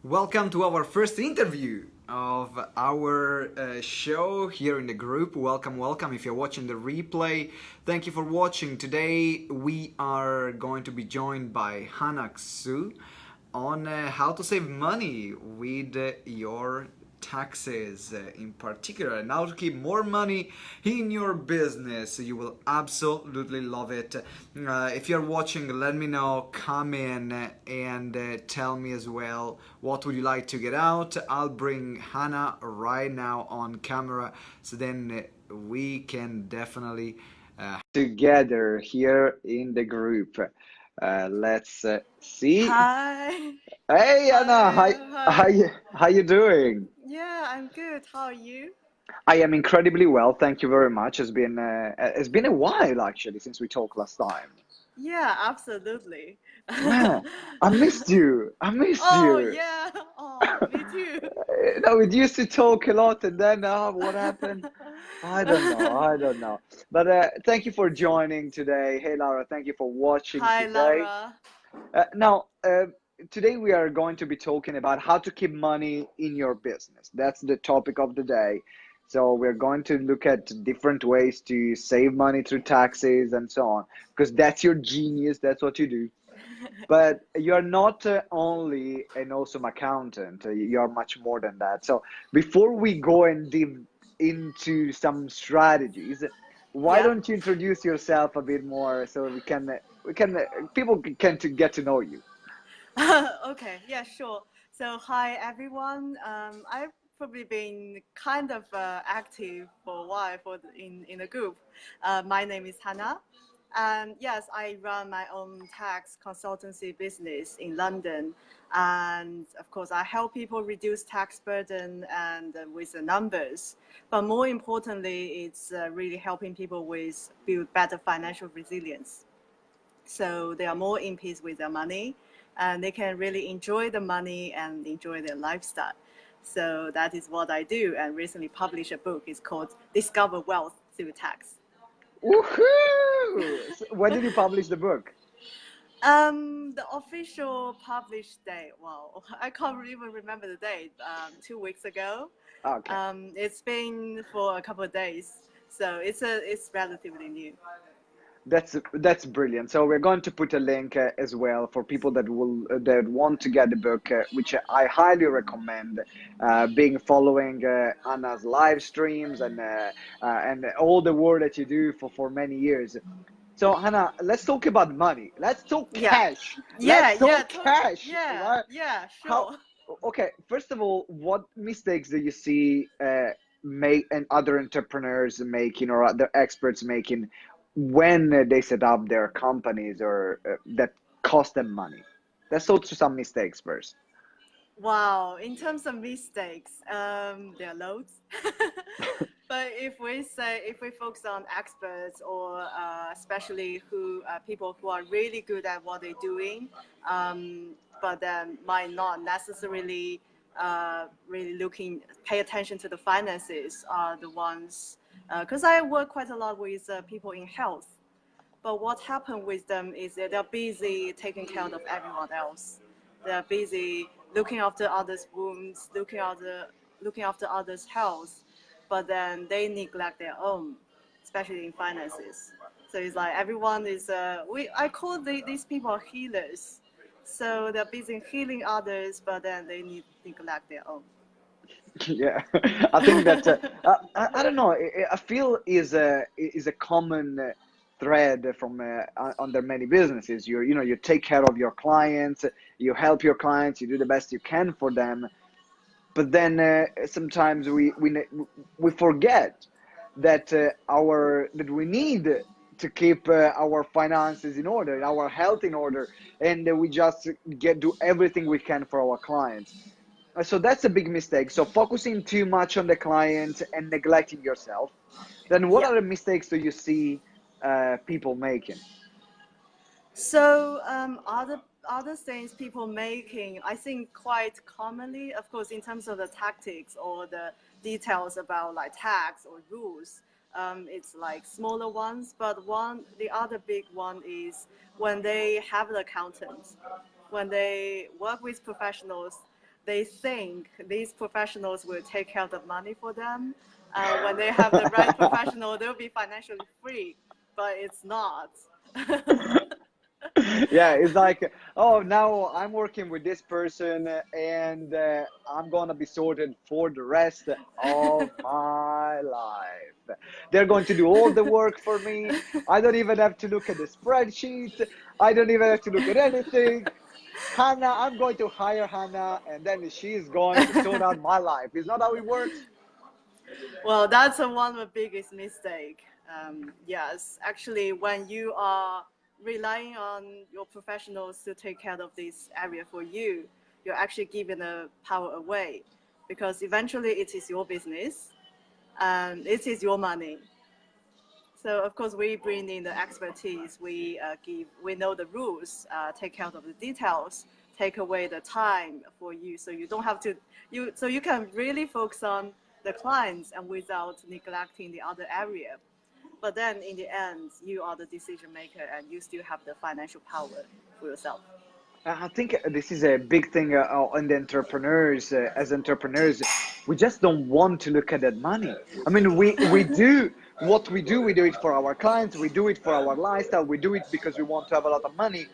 Welcome to our first interview of our show here in the group. Welcome. If you're watching the replay, thank you for watching. Today we are going to be joined by Hannah Xu on how to save money with your taxes in particular, and how to keep more money in your business. You will absolutely love it. If you're watching, let me know, come in and tell me as well what would you like to get out. I'll bring Hannah right now on camera, so then we can definitely together here in the group. Let's see. Hi. Hey Anna, hi, Hi. Hi. how you doing? Yeah, I'm good. How are you? I am incredibly well, thank you very much. It's been a while actually since we talked last time. Yeah, absolutely. Man, I missed you. I missed Oh, you. yeah. Oh, me too. No, we used to talk a lot, and then what happened? I don't know. I don't know. But thank you for joining today. Hey Laura, thank you for watching Hi, today. Laura. Now, today we are going to be talking about how to keep money in your business. That's the topic of the day. So we're going to look at different ways to save money through taxes and so on, because that's your genius. That's what you do. But you're not only an awesome accountant. You're much more than that. So before we go and dive into some strategies, why Yeah. don't you introduce yourself a bit more so we can people can to get to know you. Okay. Yeah, sure. So, hi, everyone. I've probably been kind of active for a while in the group. My name is Hannah. And yes, I run my own tax consultancy business in London. And of course, I help people reduce tax burden and with the numbers. But more importantly, it's really helping people with build better financial resilience. So they are more in peace with their money and they can really enjoy the money and enjoy their lifestyle. So that is what I do, and recently published a book. It's called Discover Wealth Through Tax. Woohoo! So when did you publish the book? The official published date, well, I can't even remember the date, 2 weeks ago. Okay. It's been for a couple of days, so it's relatively new. That's brilliant. So we're going to put a link as well for people that want to get the book, which I highly recommend. Being following Anna's live streams and all the work that you do for many years. So Hannah, let's talk about money. Let's talk Yeah, cash. yeah, Let's yeah, talk cash, yeah, right? yeah, How? sure. Okay, first of all, what mistakes do you see make and other entrepreneurs making or other experts making when they set up their companies or that cost them money? Let's talk to some mistakes first. Wow, in terms of mistakes, there are loads. But if we focus on experts or especially who people who are really good at what they're doing, but then might not necessarily really pay attention to the finances are the ones. Because I work quite a lot with people in health, but what happened with them is that they're busy taking care of everyone else. They're busy looking after others' wounds, looking after others' health, but then they neglect their own, especially in finances. So it's like everyone is I call these people healers. So they're busy healing others, but then they neglect their own. Yeah, I think that I don't know. I feel is a common thread from under many businesses. You take care of your clients, you help your clients, you do the best you can for them, but then sometimes we forget that that we need to keep our finances in order, our health in order, and we just do everything we can for our clients. So that's a big mistake. So focusing too much on the client and neglecting yourself. Then what Yeah. other mistakes do you see people making? So other things people making, I think quite commonly, of course, in terms of the tactics or the details about like tax or rules, it's like smaller ones. But the other big one is when they have an accountant, when they work with professionals, they think these professionals will take care of the money for them. When they have the right professional, they'll be financially free, but it's not. Yeah, it's like, oh, now I'm working with this person and I'm gonna be sorted for the rest of my life. They're going to do all the work for me. I don't even have to look at the spreadsheet. I don't even have to look at anything. Hannah, I'm going to hire Hannah and then she's going to sort out my life. Is not how it works? Well, that's one of the biggest mistake. Yes, actually, when you are relying on your professionals to take care of this area for you, you're actually giving the power away, because eventually it is your business and it is your money. So of course we bring in the expertise. We know the rules, take care of the details, take away the time for you, so you don't have to so you can really focus on the clients and without neglecting the other area. But then in the end, you are the decision maker and you still have the financial power for yourself. I think this is a big thing on the entrepreneurs. As entrepreneurs, we just don't want to look at that money. I mean, we do what we do it for our clients, we do it for our lifestyle, we do it because we want to have a lot of money.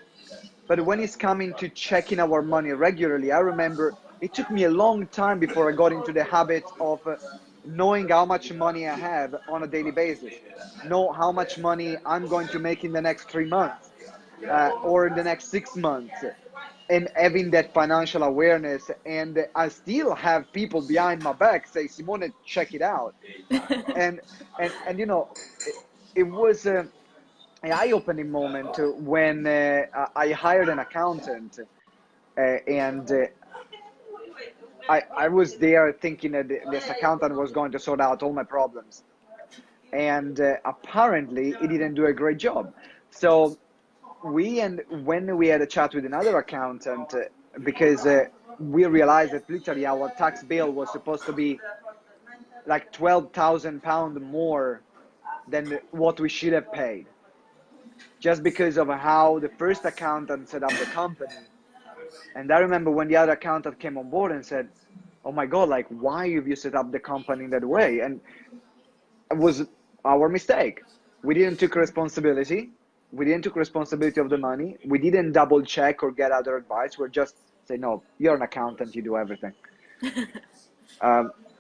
But when it's coming to checking our money regularly, I remember it took me a long time before I got into the habit of knowing how much money I have on a daily basis, know how much money I'm going to make in the next 3 months or in the next 6 months, and having that financial awareness. And I still have people behind my back say, Simone, check it out. And and you know, it was an eye-opening moment when I hired an accountant, and I was there thinking that this accountant was going to sort out all my problems, and apparently he didn't do a great job. So when we had a chat with another accountant, because we realized that literally our tax bill was supposed to be like £12,000 more than what we should have paid, just because of how the first accountant set up the company. And I remember when the other accountant came on board and said, "Oh my God, like why have you set up the company in that way?" And it was our mistake. We didn't take responsibility. We didn't take responsibility of the money. We didn't double check or get other advice. We're just say, "No, you're an accountant. You do everything."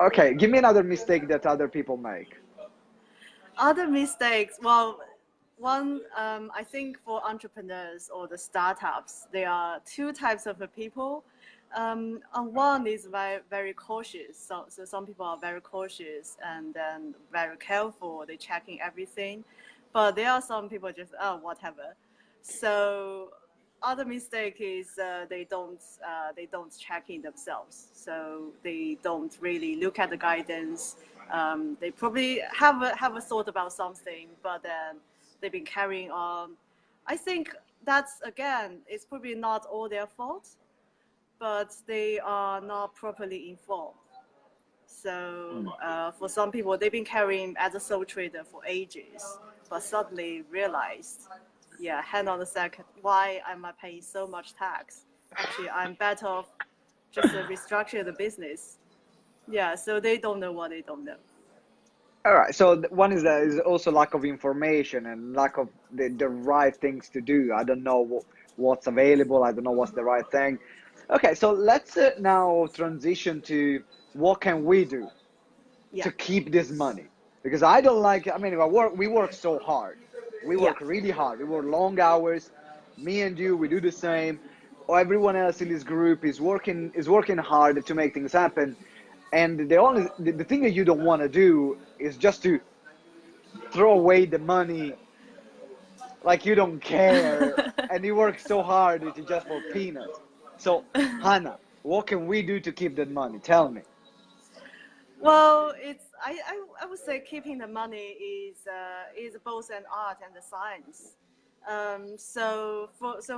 Okay, give me another mistake that other people make. Other mistakes, well, one, I think for entrepreneurs or the startups, there are two types of the people. One is very, very cautious. So some people are very cautious and then very careful. They're checking everything. But there are some people just, oh, whatever. So other mistake is they don't check in themselves. So they don't really look at the guidance. They probably have a thought about something, but then they've been carrying on. I think that's, again, it's probably not all their fault, but they are not properly informed. So for some people, they've been carrying as a sole trader for ages, but suddenly realized, yeah, hang on a second, why am I paying so much tax? Actually, I'm better off just to restructure the business. Yeah, so they don't know what they don't know. All right. So one is that is also lack of information and lack of the right things to do. I don't know what's available. I don't know what's the right thing. Okay. So let's now transition to what can we do Yeah, to keep this money? Because I don't like. I mean, we work so hard. We yeah. work really hard. We work long hours. Me and you, we do the same. Or everyone else in this group is working hard to make things happen. And the thing that you don't want to do is just to throw away the money like you don't care, and you work so hard it's just for peanuts. So Hannah, what can we do to keep that money? Tell me. Well, I would say keeping the money is both an art and a science. So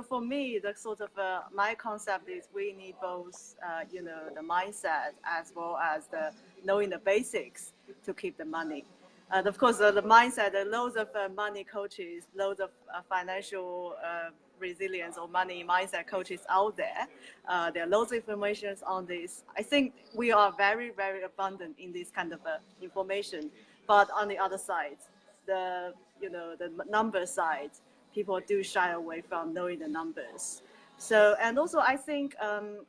for me, the sort of my concept is we need both, the mindset as well as the knowing the basics to keep the money. And of course, the mindset, loads of money coaches, loads of financial resilience or money mindset coaches out there. There are loads of information on this. I think we are very, very abundant in this kind of information. But on the other side, the number side, people do shy away from knowing the numbers. So, and also I think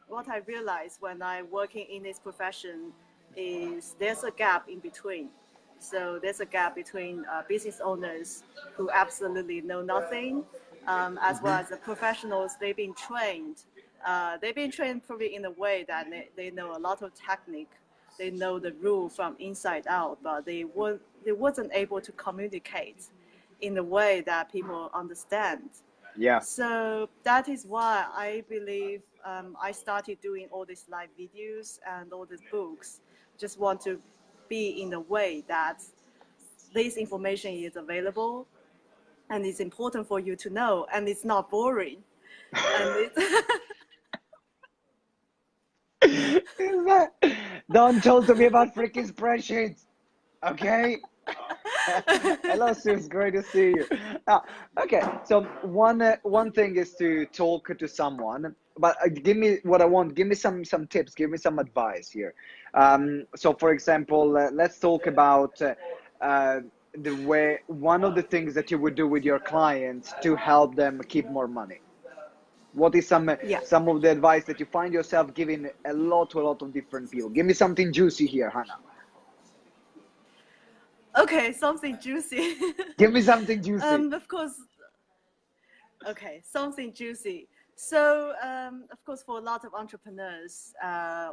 what I realized when I'm working in this profession is there's a gap in between. So there's a gap between business owners who absolutely know nothing, as well as the professionals. They've been trained. They've been trained probably in a way that they know a lot of technique. They know the rule from inside out, but they wasn't able to communicate in a way that people understand. Yeah. So that is why I believe I started doing all these live videos and all these books. Just want to be in a way that this information is available and it's important for you to know, and it's not boring. And Don't talk to me about freaking spreadsheets, okay? Hello, Sue. It's great to see you. Okay, so one thing is to talk to someone, but give me what I want. Give me some tips. Give me some advice here. So, for example, let's talk about the way one of the things that you would do with your clients to help them keep more money. What is some of the advice that you find yourself giving a lot of different people? Give me something juicy here, Hannah. Okay, something juicy. Give me something juicy. Of course. Okay, something juicy. So, of course, for a lot of entrepreneurs,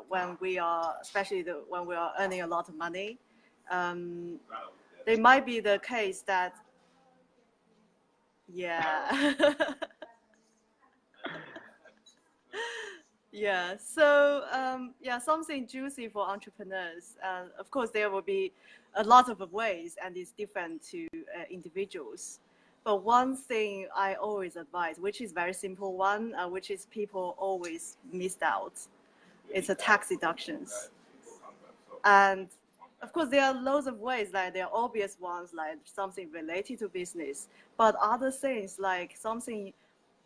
when we are, especially when we are earning a lot of money, there might be the case that, yeah. So, something juicy for entrepreneurs. Of course, there will be a lot of ways, and it's different to individuals. But one thing I always advise, which is very simple one, which is people always missed out, it's a tax deductions. And of course, there are loads of ways, like there are obvious ones, like something related to business, but other things like something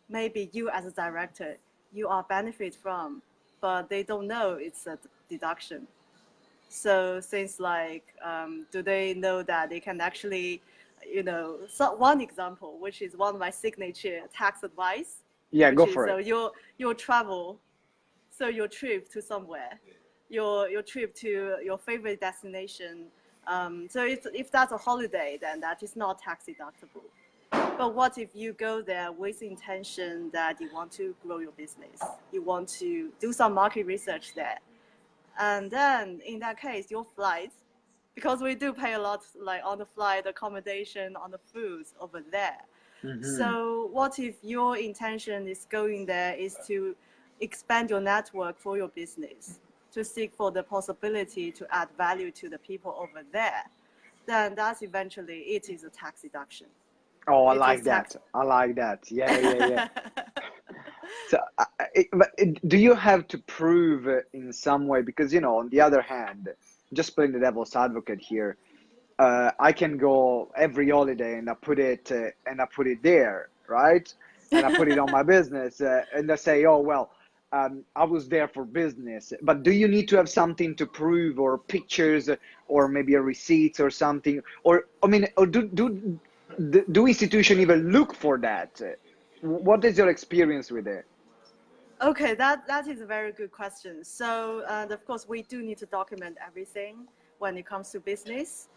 maybe you as a director, you are benefit from, but they don't know it's a deduction. So things like, do they know that they can actually, so one example, which is one of my signature tax advice. Yeah, go for it. So your travel, so your trip to somewhere, your trip to your favorite destination. So if that's a holiday, then that is not tax deductible. But what if you go there with the intention that you want to grow your business, you want to do some market research there, and then in that case, your flights, because we do pay a lot, like on the flight, accommodation, on the foods over there. So what if your intention is going there is to expand your network for your business, to seek for the possibility to add value to the people over there? Then that's eventually, it is a tax deduction. Oh, I like that. I like that. Yeah. So, do you have to prove in some way? Because, on the other hand, just playing the devil's advocate here, I can go every holiday and I put it there, right? And I put it on my business, and I say, oh well, I was there for business. But do you need to have something to prove, or pictures, or maybe a receipt or something? Or I mean, or do institutions even look for that? What is your experience with it? Okay, that is a very good question. So, of course, we do need to document everything when it comes to business.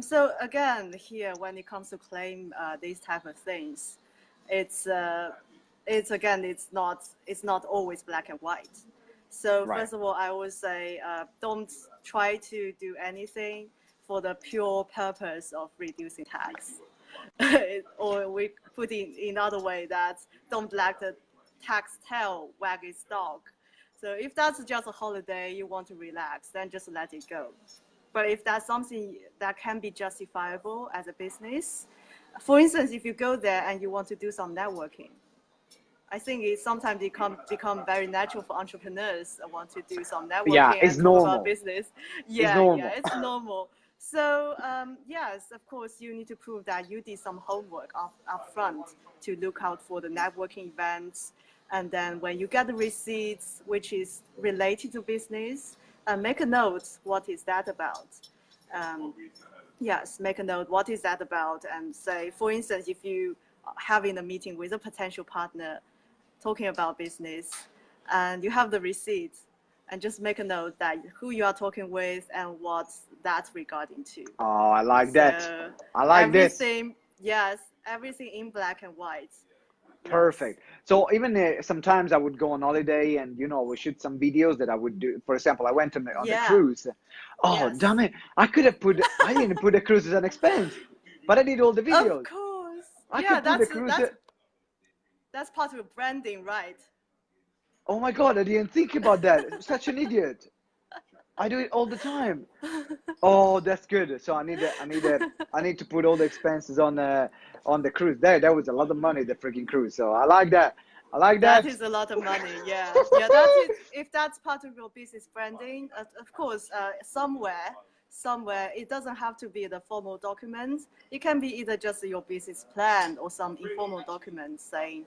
So again, here when it comes to claim these type of things, it's not always black and white. So first of all, I would say don't try to do anything for the pure purpose of reducing tax. Or we put in other way that don't let the tax tail wag its dog. So if that's just a holiday, you want to relax, then just let it go. But if that's something that can be justifiable as a business, for instance, if you go there and you want to do some networking, I think it sometimes become very natural for entrepreneurs who want to do some networking Yeah, it's and talk normal. about business. It's normal. It's normal. So yes, of course, you need to prove that you did some homework up front to look out for the networking events. And then when you get the receipts, which is related to business, make a note. What is that about? Um, yes, make a note. What is that about? And say, for instance, if you are having a meeting with a potential partner, talking about business, and you have the receipts, and just make a note that who you are talking with and what that's regarding to. Oh, I like that. So I like this. everything, yes, everything in black and white. Yes. Perfect. So even sometimes I would go on holiday and we shoot some videos that I would do. For example, I went on the Yeah. cruise. Oh, Yes. damn it! I didn't put the cruise as an expense, but I did all the Of videos. course. I Yeah, could put the that's cruise. that's that's part of branding, right? Oh my God, I didn't think about that. Such an idiot. I do it all the time. Oh, that's good. So I need to put all the expenses on the cruise. That was a lot of money, the freaking cruise. So I like that. I like That that. is a lot of money. Yeah, yeah. That is if that's part of your business branding. Of course, somewhere it doesn't have to be the formal document. It can be either just your business plan or some informal document saying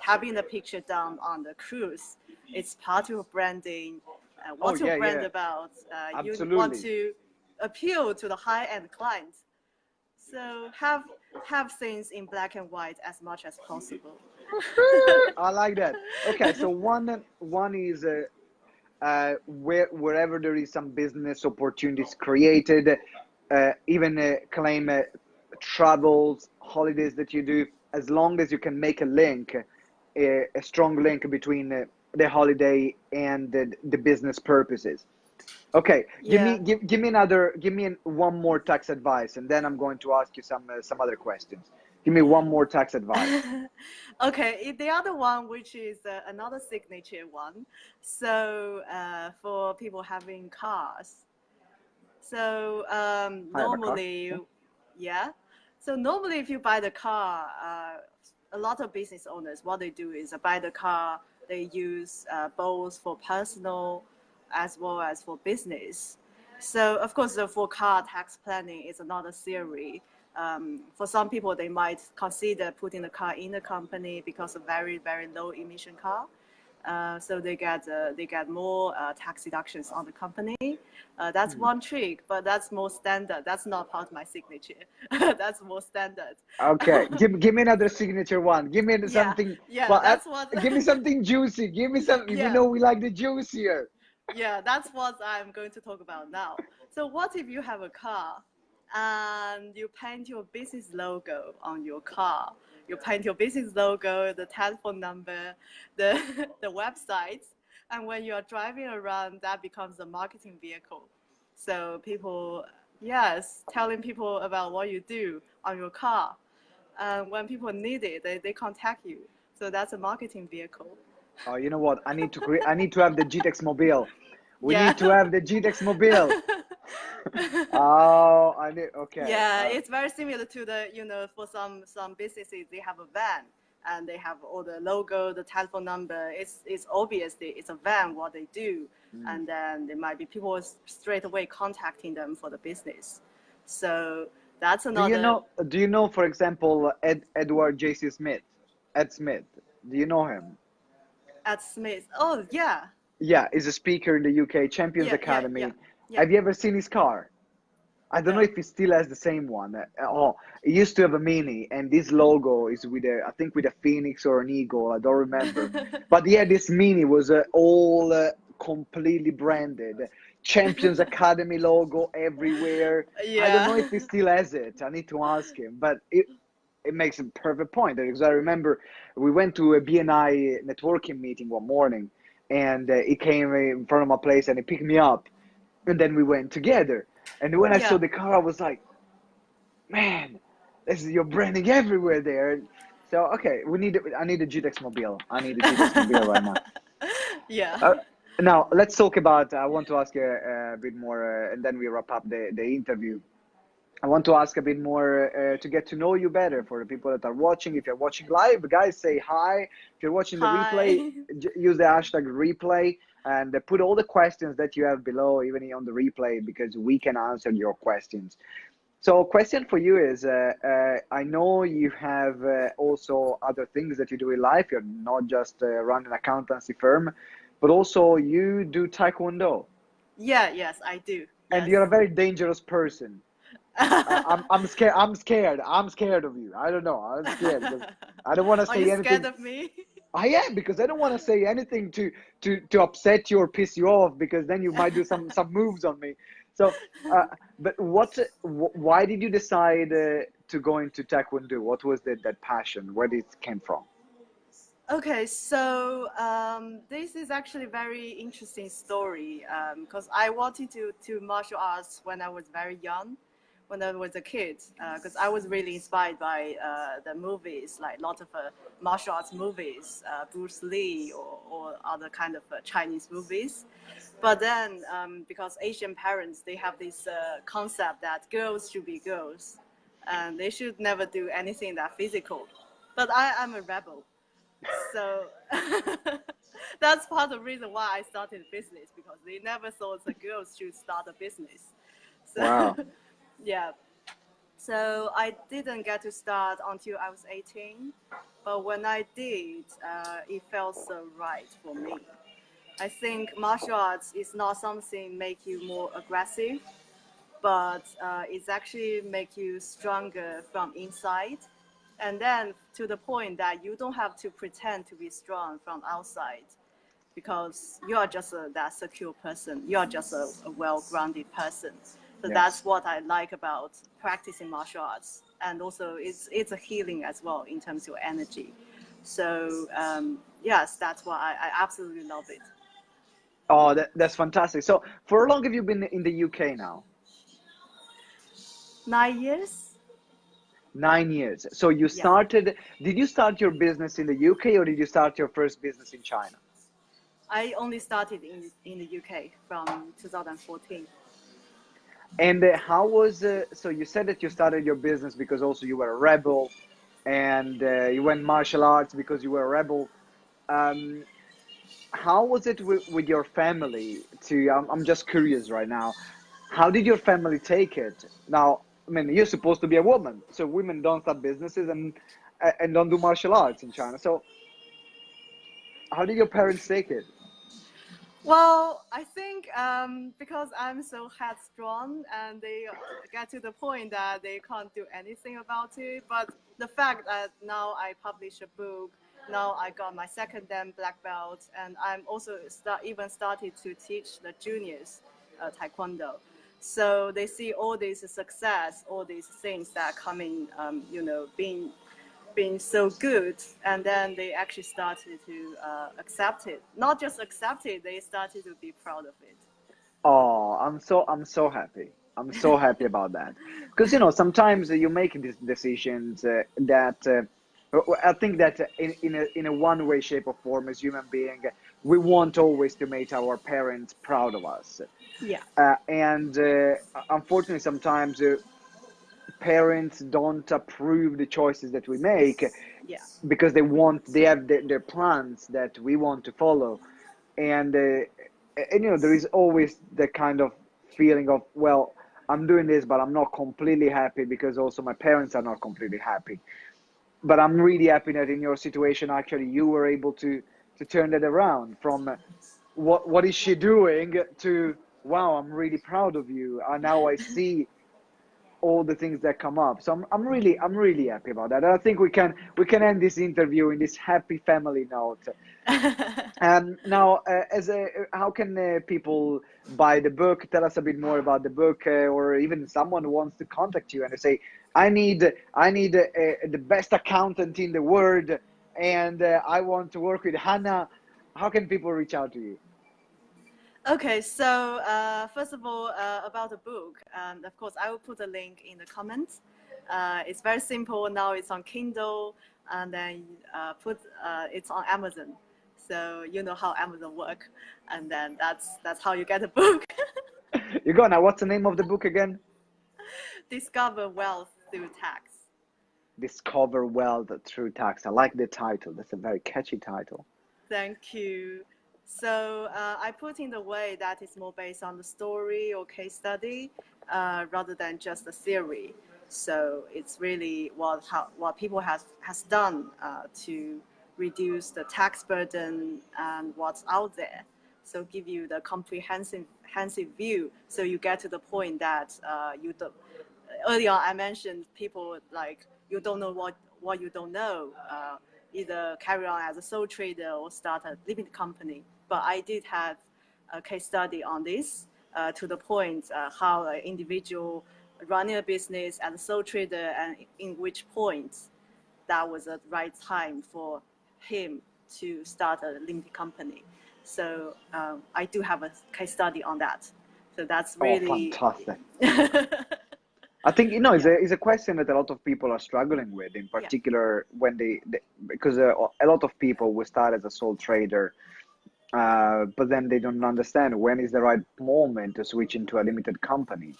having the picture down on the cruise. It's part of branding. Oh What your yeah, brand yeah, about. You want absolutely. to appeal to the high-end client. So have things in black and white as much as possible. I like that. Okay, so one is wherever there is some business opportunities created, even claim travels, holidays that you do, as long as you can make a link, a strong link between the holiday and the business purposes. Okay, Yeah. give me one more tax advice, and then I'm going to ask you some other questions. Give me one more tax advice. Okay, the other one, which is another signature one. So for people having cars, so I have a car. normally, Yeah. yeah. So normally, if you buy the car, a lot of business owners, what they do is buy the car. They use both for personal as well as for business. So of course, for car tax planning is another theory. For some people, they might consider putting the car in the company because of very low emission car. So they get more tax deductions on the company. That's Hmm. one trick, but that's more standard. That's not part of my signature. That's more standard. Okay, give me another signature one. Give me Yeah, something. yeah, Well, that's what. give me something juicy. Give me something. We Yeah, know we like the juicier. yeah, that's what I'm going to talk about now. So what if you have a car and you paint your business logo on your car? You paint your business logo, the telephone number, the the website, and when you are driving around, that becomes a marketing vehicle. So people, yes, telling people about what you do on your car. And when people need it, they contact you. So that's a marketing vehicle. Oh, you know what? I need to create. I need to have the GTeX mobile. We Yeah. need to have the GTeX mobile. Oh, I need. Okay. Yeah, it's very similar to the, for some businesses, they have a van and they have all the logo, the telephone number. It's obviously it's a van what they do, Mm. and then there might be people straight away contacting them for the business. So that's Do you another know? Do you know, for example, Edward J.C. Smith? Ed Smith. Do you know him? at Smith. Oh yeah, Yeah, he's a speaker in the UK Champions yeah, Academy. yeah. Have you ever seen his car? I don't know No. if he still has the same one. Oh, he used to have a Mini, and this logo is with I think with a phoenix or an eagle. I don't remember. But yeah, this Mini was all completely branded. Champions Academy logo everywhere. I don't know if Yeah. he still has it. I need to ask him. But it makes a perfect point because I remember we went to a BNI networking meeting one morning, and he came in front of my place and he picked me up, and then we went together. And when I saw Yeah. the car, I was like, man, this is your branding everywhere there. So okay, I need a GTeX mobile. I need a GTeX mobile right now. Yeah. Uh, Now let's talk about. I want to ask you a bit more, and then we wrap up the interview. I want to ask a bit more to get to know you better for the people that are watching. If you're watching live, guys, say hi. If you're watching the replay, Hi. use the hashtag replay. and put all the questions that you have below, even on the replay, because we can answer your questions. So, question for you is: I know you have also other things that you do in life. You're not just run an accountancy firm, but also you do taekwondo, Yeah, yes, I do. and Yes. you're a very dangerous person. I'm scared. I'm scared. I'm scared of you. I don't know. I'm scared because I don't want to Are say you scared anything. of me? I am, because I don't want to say anything to upset you or piss you off, because then you might do some moves on me. So, but why did you decide to go into taekwondo? What was that passion? Where did it came from? Okay, so this is actually a very interesting story because I wanted to martial arts when I was very young, when I was a kid, because I was really inspired by the movies, like lots of martial arts movies, Bruce Lee or other kind of Chinese movies. But then, because Asian parents, they have this concept that girls should be girls, and they should never do anything that physical. But I am a rebel. So that's part of the reason why I started business, because they never thought the girls should start a business. So Wow. yeah. So I didn't get to start until I was 18. But when I did, it felt so right for me. I think martial arts is not something make you more aggressive, but it's actually make you stronger from inside, and then to the point that you don't have to pretend to be strong from outside, because you are just that secure person, you are just a well-grounded person. So Yes. that's what I like about practicing martial arts, and also it's a healing as well in terms of your energy. So yes, that's why I absolutely love it. Oh, that's fantastic. So, for how long have you been in the UK now? 9 years. 9 years. So you Yeah. started, did you start your business in the UK, or did you start your first business in China? I only started in the UK from 2014. And how was, so you said that you started your business because also you were a rebel, and you went martial arts because you were a rebel. Um, how was it with your family to, I'm just curious right now, how did your family take it? Now, I mean, you're supposed to be a woman, so women don't start businesses and don't do martial arts in China. So how did your parents take it? Well, I think because I'm so headstrong, and they get to the point that they can't do anything about it. But the fact that now I publish a book, now I got my second dan black belt, and I'm also even started to teach the juniors taekwondo. So they see all this success, all these things that are coming, being so good, and then they actually started to accept it. Not just accept it, they started to be proud of it. Oh, I'm so happy. I'm so happy about that. Because sometimes you make these decisions that I think that in a one way, shape, or form, as human being, we want always to make our parents proud of us. Yeah. And unfortunately, sometimes parents don't approve the choices that we make, Yeah. because they have their plans that we want to follow. And there is always the kind of feeling of, well, I'm doing this, but I'm not completely happy, because also my parents are not completely happy. But I'm really happy that in your situation, actually, you were able to turn that around from what is she doing to, wow, I'm really proud of you, and now I see all the things that come up. So I'm really happy about that. And I think we can end this interview in this happy family note. Now, how can people buy the book? Tell us a bit more about the book, or even someone who wants to contact you and say, I need the best accountant in the world, and I want to work with Hannah. How can people reach out to you? Okay, so first of all, about the book, of course, I will put a link in the comments. It's very simple. Now it's on Kindle, and then it's on Amazon. So you know how Amazon work, and then that's how you get a book. You go now. What's the name of the book again? Discover wealth through tax. Discover Wealth Through Tax. I like the title. That's a very catchy title. Thank you. So I put in the way that is more based on the story or case study rather than just the theory. So it's really what people has done to reduce the tax burden and what's out there. So give you the comprehensive view. So you get to the point that you don't. Earlier I mentioned people like you don't know what you don't know. Either carry on as a sole trader or start a limited company. But I did have a case study on this to the point how an individual running a business as a sole trader and in which point that was the right time for him to start a limited company. So I do have a case study on that. So that's Oh, really. fantastic. I think, it's a question that a lot of people are struggling with, in particular when because a lot of people will start as a sole trader, but then they don't understand when is the right moment to switch into a limited company.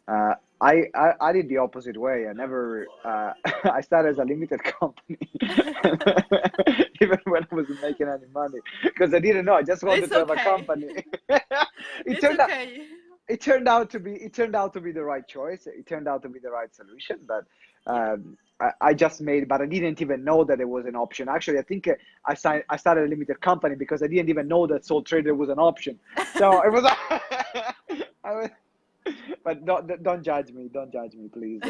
I did the opposite way. I never, I started as a limited company, even when I wasn't making any money, because I didn't know. I just wanted It's to have a okay. company. It's okay. It turned out to be the right choice. It turned out to be the right solution, but I just made, but I didn't even know that it was an option. Actually, I think I started a limited company because I didn't even know that sole trader was an option. So it was, I was, but don't judge me. Don't judge me, please.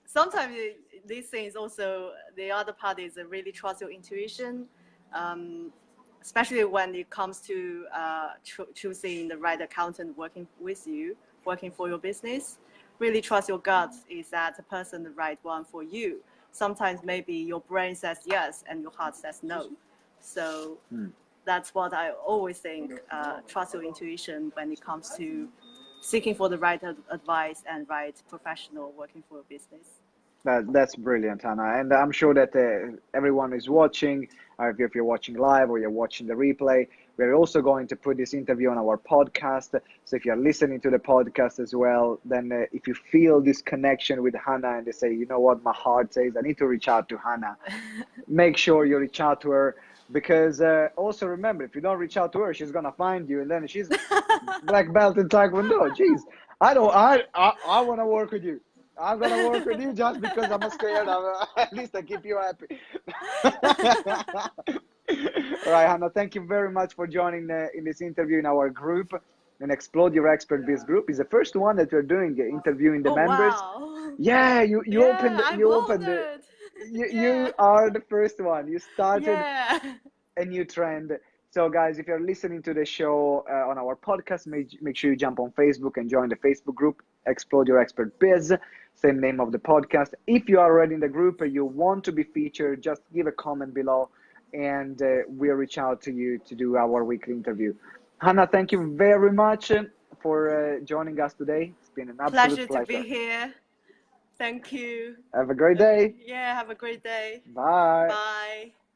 Sometimes these things also, the other part is really trust your intuition, um, especially when it comes to choosing the right accountant working with you, working for your business. Really trust your gut. Is that the person the right one for you? Sometimes maybe your brain says yes and your heart says no. So that's what I always think. Trust your intuition when it comes to seeking for the right advice and right professional working for a business. That's brilliant, Hannah. And I'm sure that everyone is watching, if you're watching live or you're watching the replay. We're also going to put this interview on our podcast. So if you're listening to the podcast as well, then if you feel this connection with Hannah and they say, you know what, my heart says, I need to reach out to Hannah, make sure you reach out to her. Because also remember, if you don't reach out to her, she's gonna find you, and then she's black belt in Taekwondo. Jeez, I want to work with you. I'm gonna work with you just because I'm scared. At least I keep you happy. All right, Hannah. Thank you very much for joining in this interview in our group. And Explode Your Expert Biz group is the first one that we're doing, interviewing the Oh members. wow! Yeah, you Yeah, I'm opened it. honored. You Yeah, are the first one. You started yeah. a new trend. So, guys, if you're listening to the show on our podcast, make sure you jump on Facebook and join the Facebook group, Explode Your Expert Biz, same name of the podcast. If you are already in the group and you want to be featured, just give a comment below and we'll reach out to you to do our weekly interview. Hannah, thank you very much for joining us today. It's been an absolute Pleasure to be pleasure. here. Thank you. Have a great Okay. day. Yeah, have a great day. Bye. Bye.